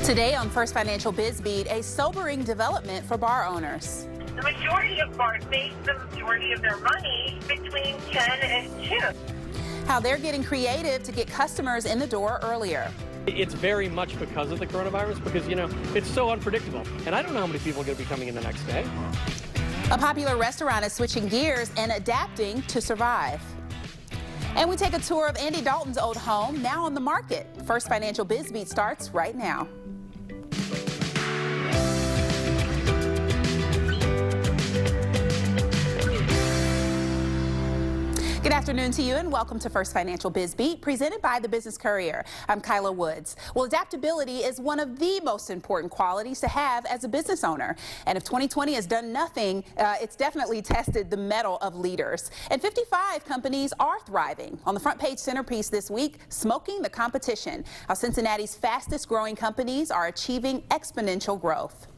Today on First Financial Biz Beat, a sobering development for bar owners. The majority of bars make the majority of their money between 10 and 2. How they're getting creative to get customers in the door earlier. It's very much because of the coronavirus because, it's so unpredictable. And I don't know how many people are going to be coming in the next day. A popular restaurant is switching gears and adapting to survive. And we take a tour of Andy Dalton's old home, now on the market. First Financial Biz Beat starts right now. Good afternoon to you and welcome to First Financial Biz Beat, presented by the Business Courier. I'm Kyla Woods. Well, adaptability is one of the most important qualities to have as a business owner. And if 2020 has done nothing, it's definitely tested the mettle of leaders. And 55 companies are thriving. On the front page centerpiece this week, smoking the competition. How Cincinnati's fastest growing companies are achieving exponential growth.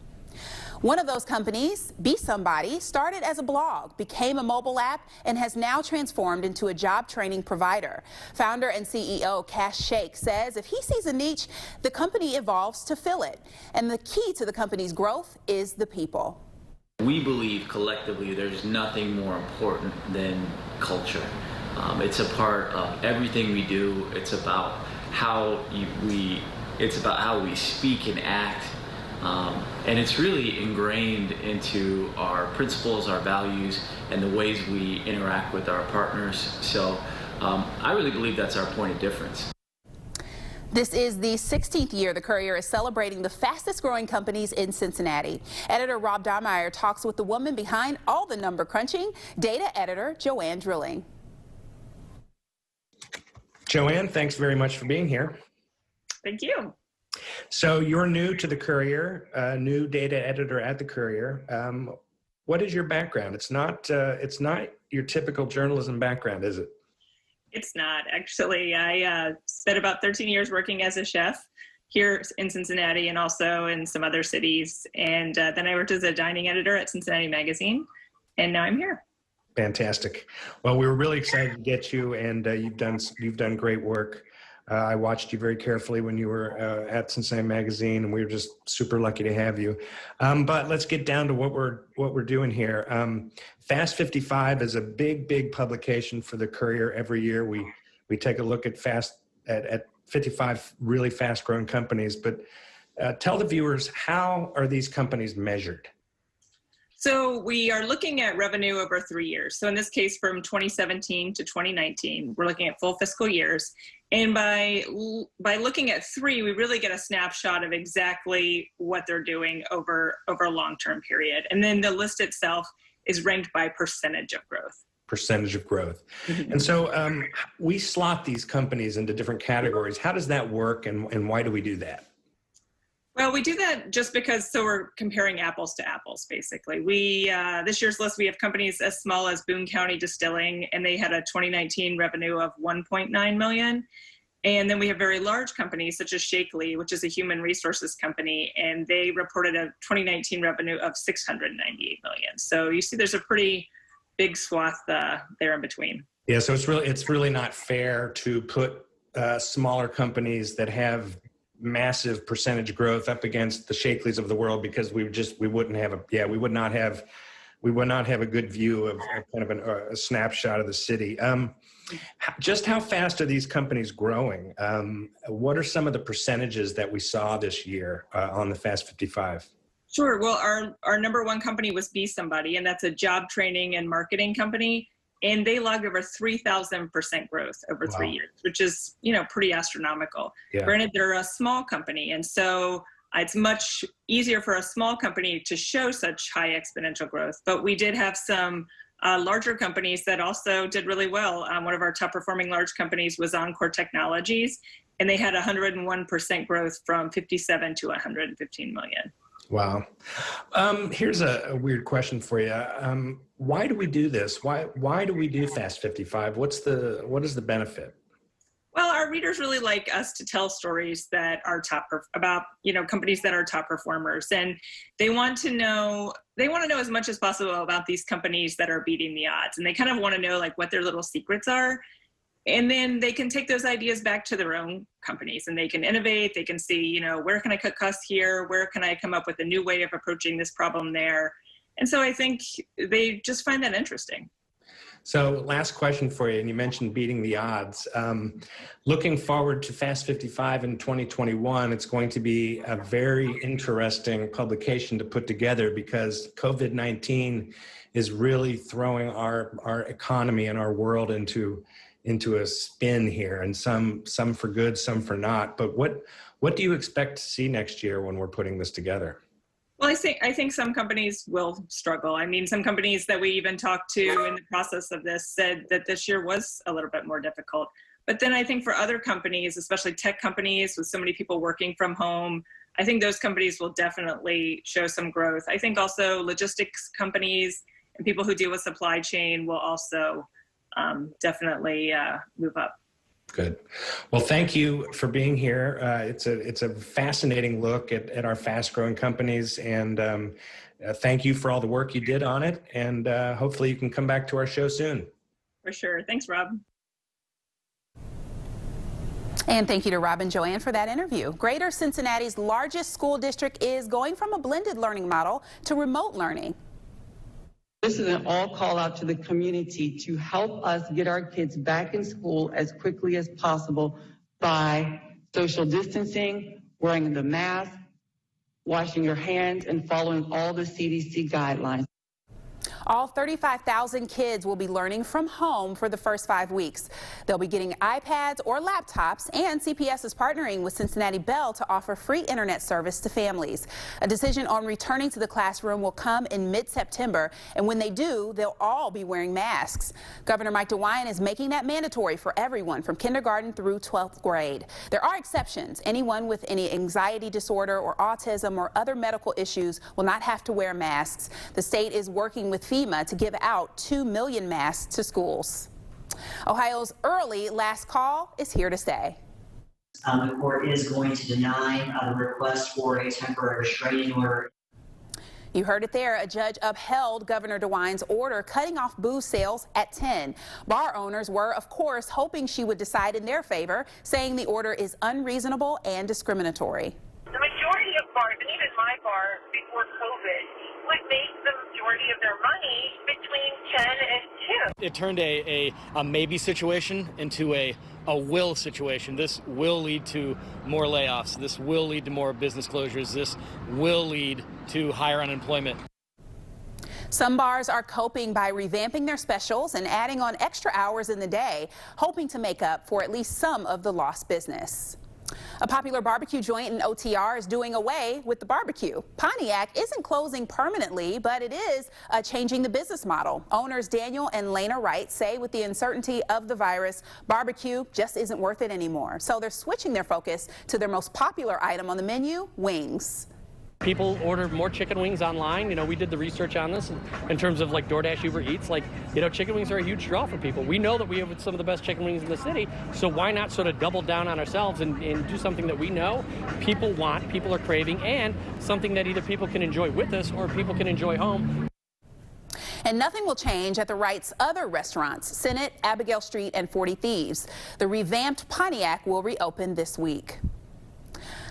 One of those companies, Be Somebody, started as a blog, became a mobile app, and has now transformed into a job training provider. Founder and CEO Cash Shake says if he sees a niche, the company evolves to fill it. And the key to the company's growth is the people. We believe collectively there's nothing more important than culture. It's a part of everything we do. It's about how we speak and act. And it's really ingrained into our principles, our values, and the ways we interact with our partners. So I really believe that's our point of difference. This is the 16th year the Courier is celebrating the fastest growing companies in Cincinnati. Editor Rob Dahmeyer talks with the woman behind all the number crunching, data editor Joanne Drilling. Joanne, thanks very much for being here. Thank you. So you're new to the Courier, new data editor at the Courier. What is your background? It's not your typical journalism background, is it? It's not, actually. I spent about 13 years working as a chef here in Cincinnati and also in some other cities. And then I worked as a dining editor at Cincinnati Magazine, and now I'm here. Fantastic. Well, we were really excited to get you, and you've done great work. I watched you very carefully when you were at Cincinnati Magazine, and we were just super lucky to have you. But let's get down to what we're doing here. Fast 55 is a big publication for the Courier. Every year we take a look at 55 really fast-growing companies. But tell the viewers, how are these companies measured? So we are looking at revenue over 3 years. So in this case, from 2017 to 2019, we're looking at full fiscal years. And by looking at 3, we really get a snapshot of exactly what they're doing over a long-term period. And then the list itself is ranked by percentage of growth. Percentage of growth. And so we slot these companies into different categories. How does that work, and why do we do that? Well, we do that just because, so we're comparing apples to apples, basically. This year's list, we have companies as small as Boone County Distilling, and they had a 2019 revenue of $1.9 million. And then we have very large companies such as Shakely, which is a human resources company, and they reported a 2019 revenue of $698 million. So you see there's a pretty big swath there in between. Yeah, so it's really not fair to put smaller companies that have massive percentage growth up against the Shakeleys of the world, because we would not have a good view of kind of a snapshot of the city. Just how fast are these companies growing? What are some of the percentages that we saw this year on the Fast 55? Sure. Well, our number one company was Be Somebody, and that's a job training and marketing company. And they logged over 3,000% growth over 3 years, which is, pretty astronomical. Yeah. Granted, they're a small company, and so it's much easier for a small company to show such high exponential growth. But we did have some larger companies that also did really well. One of our top performing large companies was Encore Technologies, and they had 101% growth from 57 to 115 million. Wow. Here's a weird question for you. Why do we do this? Why do we do Fast 55? What is the benefit? Well, our readers really like us to tell stories that are about companies that are top performers, and they want to know as much as possible about these companies that are beating the odds, and they kind of want to know like what their little secrets are. And then they can take those ideas back to their own companies and they can innovate. They can see, where can I cut costs here? Where can I come up with a new way of approaching this problem there? And so I think they just find that interesting. So last question for you, and you mentioned beating the odds. Looking forward to Fast 55 in 2021, it's going to be a very interesting publication to put together because COVID-19 is really throwing our economy and our world into a spin here, and some for good, some for not. But what do you expect to see next year when we're putting this together? Well, I think some companies will struggle. I mean, some companies that we even talked to in the process of this said that this year was a little bit more difficult. But then I think for other companies, especially tech companies with so many people working from home, I think those companies will definitely show some growth. I think also logistics companies and people who deal with supply chain will also definitely move up. Good. Well, thank you for being here. It's a fascinating look at our fast-growing companies, and thank you for all the work you did on it. And hopefully, you can come back to our show soon. For sure. Thanks, Rob. And thank you to Rob and Joanne for that interview. Greater Cincinnati's largest school district is going from a blended learning model to remote learning. This is an all call out to the community to help us get our kids back in school as quickly as possible by social distancing, wearing the mask, washing your hands, and following all the CDC guidelines. All 35,000 kids will be learning from home for the first 5 weeks. They'll be getting iPads or laptops, and CPS is partnering with Cincinnati Bell to offer free internet service to families. A decision on returning to the classroom will come in mid-September, and when they do, they'll all be wearing masks. Governor Mike DeWine is making that mandatory for everyone from kindergarten through 12th grade. There are exceptions. Anyone with any anxiety disorder or autism or other medical issues will not have to wear masks. The state is working with FEMA to give out 2 million masks to schools. Ohio's early last call is here to stay. The court is going to deny the request for a temporary restraining order. You heard it there. A judge upheld Governor DeWine's order cutting off booze sales at 10. Bar owners were, of course, hoping she would decide in their favor, saying the order is unreasonable and discriminatory. The majority of bars, and even my bar before COVID, would make the majority of their money between 10 and 2. It turned a maybe situation into a will situation. This will lead to more layoffs. This will lead to more business closures. This will lead to higher unemployment. Some bars are coping by revamping their specials and adding on extra hours in the day, hoping to make up for at least some of the lost business. A popular barbecue joint in OTR is doing away with the barbecue. Pontiac isn't closing permanently, but it is changing the business model. Owners Daniel and Lena Wright say with the uncertainty of the virus, barbecue just isn't worth it anymore. So they're switching their focus to their most popular item on the menu, wings. People order more chicken wings online. We did the research on this in terms of like DoorDash, Uber Eats. Chicken wings are a huge draw for people. We know that we have some of the best chicken wings in the city, so why not sort of double down on ourselves and do something that we know people want, people are craving, and something that either people can enjoy with us or people can enjoy home. And nothing will change at the Wright's other restaurants, Senate, Abigail Street, and 40 Thieves. The revamped Pontiac will reopen this week.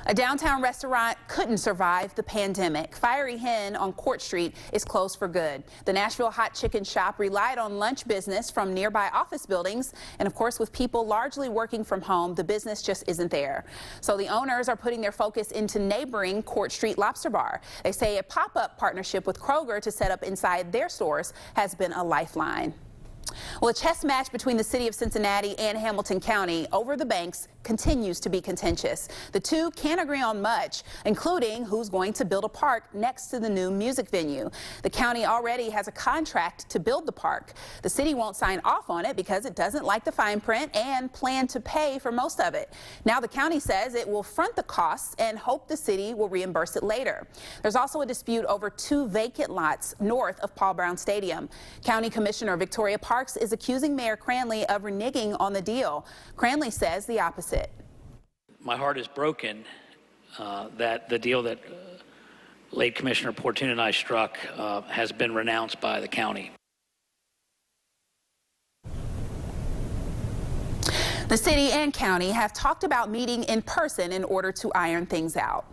A downtown restaurant couldn't survive the pandemic. Fiery Hen on Court Street is closed for good. The Nashville Hot Chicken Shop relied on lunch business from nearby office buildings. And of course, with people largely working from home, the business just isn't there. So the owners are putting their focus into neighboring Court Street Lobster Bar. They say a pop-up partnership with Kroger to set up inside their stores has been a lifeline. Well, a chess match between the city of Cincinnati and Hamilton County over the banks continues to be contentious. The two can't agree on much, including who's going to build a park next to the new music venue. The county already has a contract to build the park. The city won't sign off on it because it doesn't like the fine print and plan to pay for most of it. Now the county says it will front the costs and hope the city will reimburse it later. There's also a dispute over 2 vacant lots north of Paul Brown Stadium. County Commissioner Victoria Parks is accusing Mayor Cranley of reneging on the deal. Cranley says the opposite. My heart is broken that the deal that late Commissioner Portune and I struck has been renounced by the county. The city and county have talked about meeting in person in order to iron things out.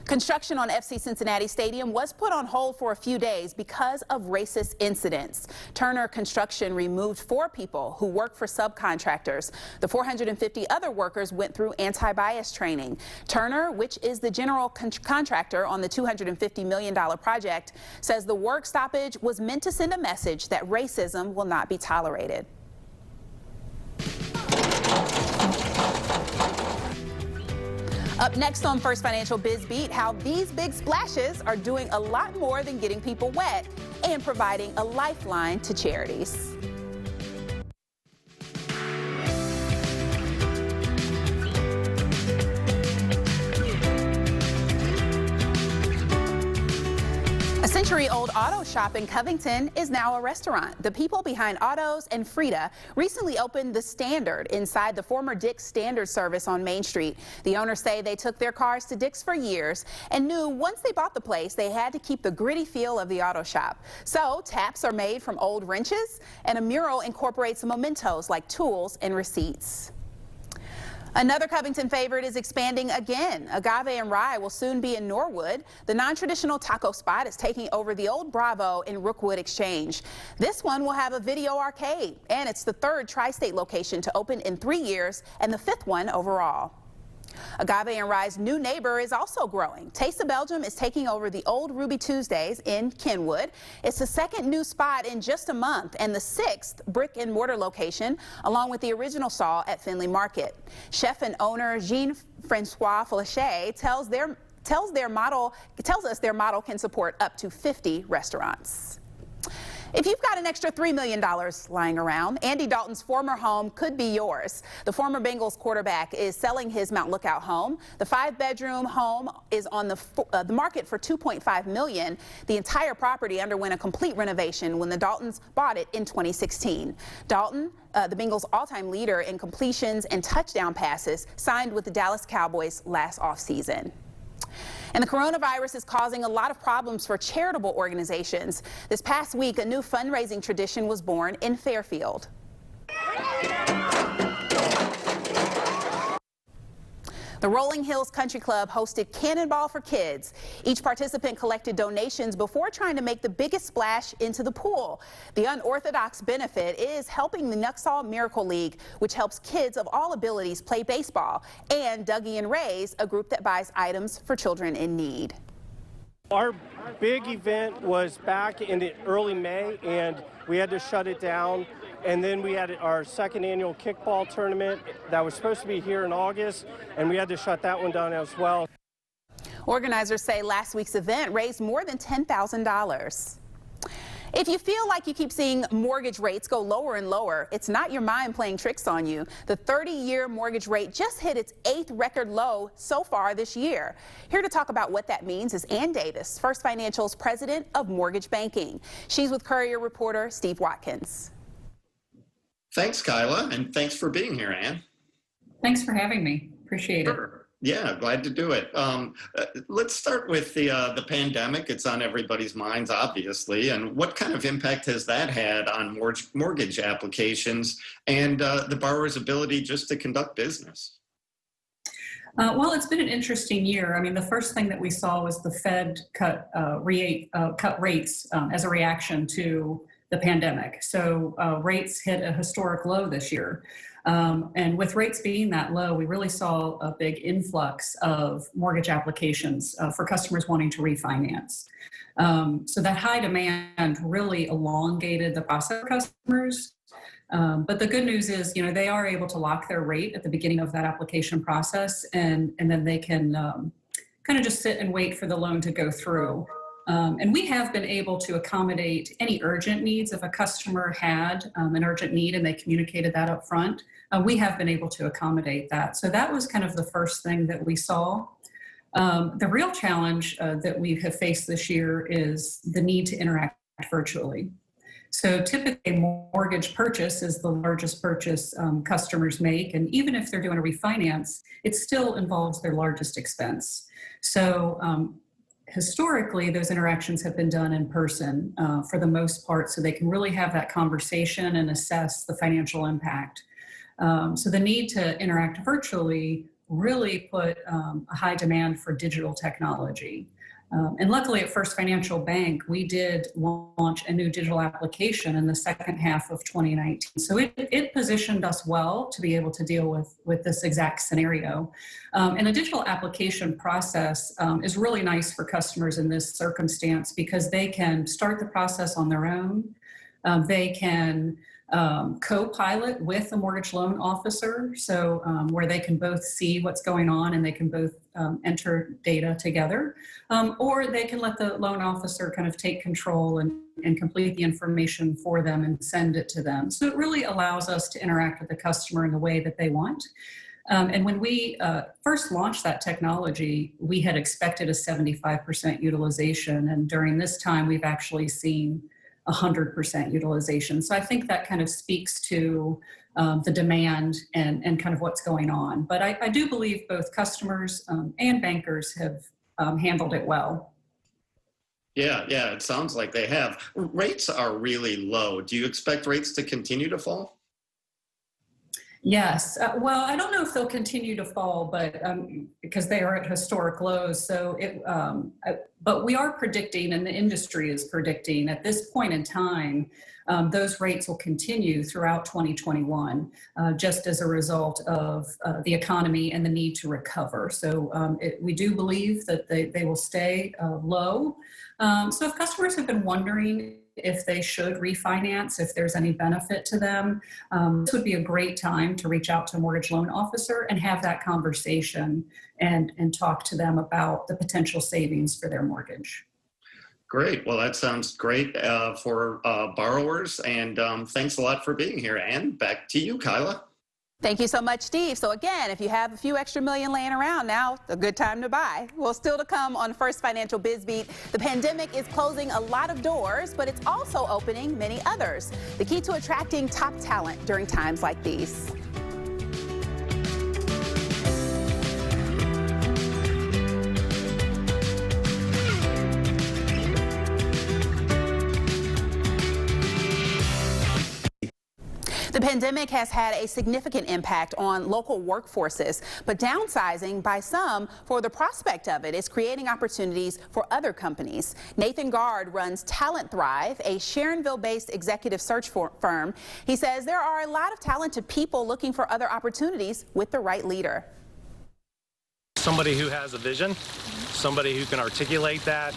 Construction on FC Cincinnati Stadium was put on hold for a few days because of racist incidents. Turner Construction removed 4 people who work for subcontractors. The 450 other workers went through anti-bias training. Turner, which is the general contractor on the $250 million project, says the work stoppage was meant to send a message that racism will not be tolerated. Up next on First Financial Biz Beat, how these big splashes are doing a lot more than getting people wet and providing a lifeline to charities. A century-old auto shop in Covington is now a restaurant. The people behind Autos and Frida recently opened The Standard inside the former Dick's Standard service on Main Street. The owners say they took their cars to Dick's for years and knew once they bought the place, they had to keep the gritty feel of the auto shop. So taps are made from old wrenches, and a mural incorporates mementos like tools and receipts. Another Covington favorite is expanding again. Agave and Rye will soon be in Norwood. The non-traditional taco spot is taking over the old Bravo in Rookwood Exchange. This one will have a video arcade, and it's the 3rd tri-state location to open in 3 years and the 5th one overall. Agave and Rye's new neighbor is also growing. Taste of Belgium is taking over the old Ruby Tuesdays in Kenwood. It's the 2nd new spot in just a month and the 6th brick and mortar location, along with the original stall at Finley Market. Chef and owner Jean-Francois Flechet tells us their model can support up to 50 restaurants. If you've got an extra $3 million lying around, Andy Dalton's former home could be yours. The former Bengals quarterback is selling his Mount Lookout home. The 5-bedroom home is on the market for $2.5 million. The entire property underwent a complete renovation when the Daltons bought it in 2016. Dalton, the Bengals' all-time leader in completions and touchdown passes, signed with the Dallas Cowboys last offseason. And the coronavirus is causing a lot of problems for charitable organizations. This past week, a new fundraising tradition was born in Fairfield. The Rolling Hills Country Club hosted Cannonball for Kids. Each participant collected donations before trying to make the biggest splash into the pool. The unorthodox benefit is helping the Nuxall Miracle League, which helps kids of all abilities play baseball, and Dougie and Ray's, a group that buys items for children in need. Our big event was back in the early May, and we had to shut it down. And then we had our 2nd annual kickball tournament that was supposed to be here in August, and we had to shut that one down as well. Organizers say last week's event raised more than $10,000. If you feel like you keep seeing mortgage rates go lower and lower, it's not your mind playing tricks on you. The 30-year mortgage rate just hit its 8th record low so far this year. Here to talk about what that means is Ann Davis, First Financial's president of mortgage banking. She's with Courier reporter Steve Watkins. Thanks, Kyla, and thanks for being here, Ann. Thanks for having me. Appreciate it. Yeah, glad to do it. Let's start with the pandemic. It's on everybody's minds, obviously. And what kind of impact has that had on mortgage applications and the borrower's ability just to conduct business? Well, it's been an interesting year. I mean, the first thing that we saw was the Fed cut rates as a reaction to the pandemic. So rates hit a historic low this year. And with rates being that low, we really saw a big influx of mortgage applications for customers wanting to refinance. So that high demand really elongated the process for customers. But the good news is, they are able to lock their rate at the beginning of that application process, and then they can kind of just sit and wait for the loan to go through. And we have been able to accommodate any urgent needs. If a customer had an urgent need and they communicated that up front, we have been able to accommodate that. So that was kind of the first thing that we saw. The real challenge that we have faced this year is the need to interact virtually. So typically, mortgage purchase is the largest purchase customers make. And even if they're doing a refinance, it still involves their largest expense. So historically, those interactions have been done in person for the most part, so they can really have that conversation and assess the financial impact. So the need to interact virtually really put a high demand for digital technology. And luckily at First Financial Bank, we did launch a new digital application in the second half of 2019. So it positioned us well to be able to deal with this exact scenario. And the digital application process is really nice for customers in this circumstance because they can start the process on their own. They can co-pilot with a mortgage loan officer, so where they can both see what's going on and they can both enter data together, or they can let the loan officer kind of take control and complete the information for them and send it to them. So it really allows us to interact with the customer in the way that they want. And when we first launched that technology, we had expected a 75% utilization, and during this time we've actually seen 100% utilization. So I think that kind of speaks to the demand and kind of what's going on. But I do believe both customers and bankers have handled it well. Yeah, it sounds like they have. Rates are really low. Do you expect rates to continue to fall? Yes. Well, I don't know if they'll continue to fall, but because they are at historic lows. So but we are predicting, and the industry is predicting at this point in time, those rates will continue throughout 2021, just as a result of the economy and the need to recover. So we do believe that they will stay low. So if customers have been wondering if they should refinance, if there's any benefit to them, this would be a great time to reach out to a mortgage loan officer and have that conversation and talk to them about the potential savings for their mortgage. Great. Well, that sounds great for borrowers. And thanks a lot for being here. And back to you, Kyla. Thank you so much, Steve. So again, if you have a few extra million laying around now, a good time to buy. Well, still to come on First Financial Biz Beat, the pandemic is closing a lot of doors, but it's also opening many others. The key to attracting top talent during times like these. The pandemic has had a significant impact on local workforces, but downsizing by some for the prospect of it is creating opportunities for other companies. Nathan Gard runs Talent Thrive, a Sharonville-based executive search firm. He says there are a lot of talented people looking for other opportunities with the right leader. Somebody who has a vision, somebody who can articulate that,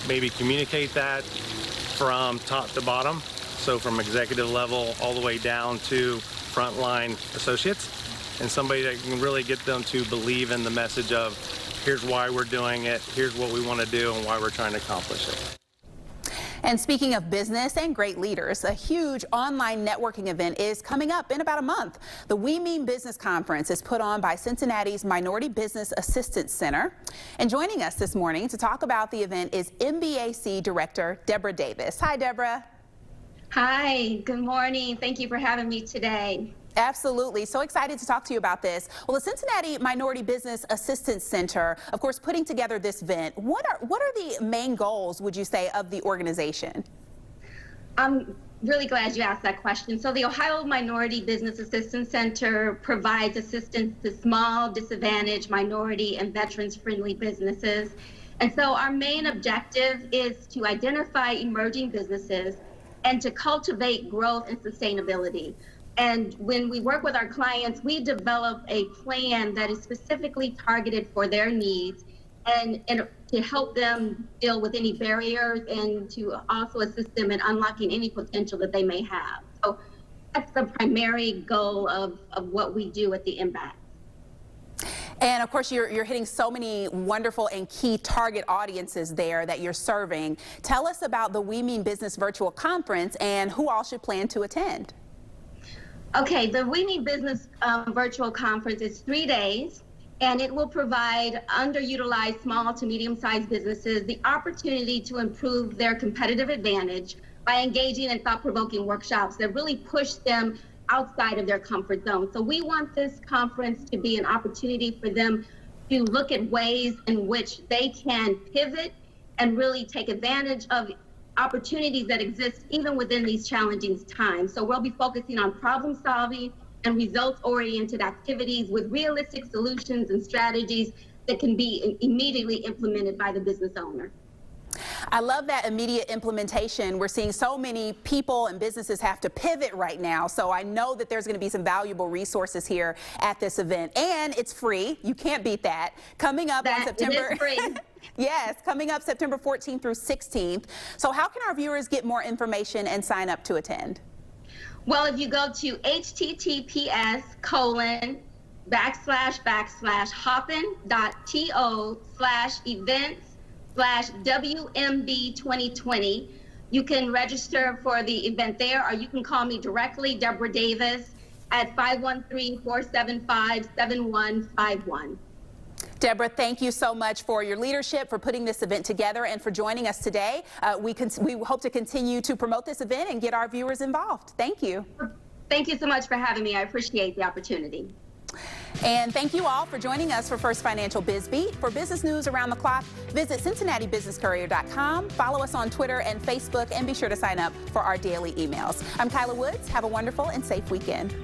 maybe communicate that from top to bottom. So from executive level all the way down to frontline associates, and somebody that can really get them to believe in the message of here's why we're doing it, here's what we want to do, and why we're trying to accomplish it. And speaking of business and great leaders, a huge online networking event is coming up in about a month. The We Mean Business Conference is put on by Cincinnati's Minority Business Assistance Center. And joining us this morning to talk about the event is MBAC Director Deborah Davis. Hi, Deborah. Hi, good morning. Thank you for having me today. Absolutely. So excited to talk to you about this. Well, the Cincinnati Minority Business Assistance Center, of course, putting together this event. What are the main goals, would you say, of the organization? I'm really glad you asked that question. So the Ohio Minority Business Assistance Center provides assistance to small, disadvantaged, minority, and veterans-friendly businesses. And so our main objective is to identify emerging businesses and to cultivate growth and sustainability. And when we work with our clients, we develop a plan that is specifically targeted for their needs and to help them deal with any barriers and to also assist them in unlocking any potential that they may have. So that's the primary goal of what we do at the MBAC. And of course, you're hitting so many wonderful and key target audiences there that you're serving. Tell us about the We Mean Business Virtual Conference and who all should plan to attend. Okay, the We Mean Business Virtual Conference is 3 days, and it will provide underutilized small to medium-sized businesses the opportunity to improve their competitive advantage by engaging in thought-provoking workshops that really push them outside of their comfort zone. So we want this conference to be an opportunity for them to look at ways in which they can pivot and really take advantage of opportunities that exist even within these challenging times. So we'll be focusing on problem solving, and results-oriented activities with realistic solutions and strategies that can be immediately implemented by the business owner. I love that immediate implementation. We're seeing so many people and businesses have to pivot right now, so I know that there's going to be some valuable resources here at this event, and it's free. You can't beat that. Coming up on September. It is free. Yes, coming up September 14th through 16th. So how can our viewers get more information and sign up to attend? Well, if you go to https://hoppin.to/events/WMB 2020. You can register for the event there, or you can call me directly, Deborah Davis, at 513-475-7151. Deborah, thank you so much for your leadership, for putting this event together, and for joining us today. We hope to continue to promote this event and get our viewers involved. Thank you. Thank you so much for having me. I appreciate the opportunity. And thank you all for joining us for First Financial Biz Beat. For business news around the clock, visit CincinnatiBusinessCourier.com, follow us on Twitter and Facebook, and be sure to sign up for our daily emails. I'm Kyla Woods. Have a wonderful and safe weekend.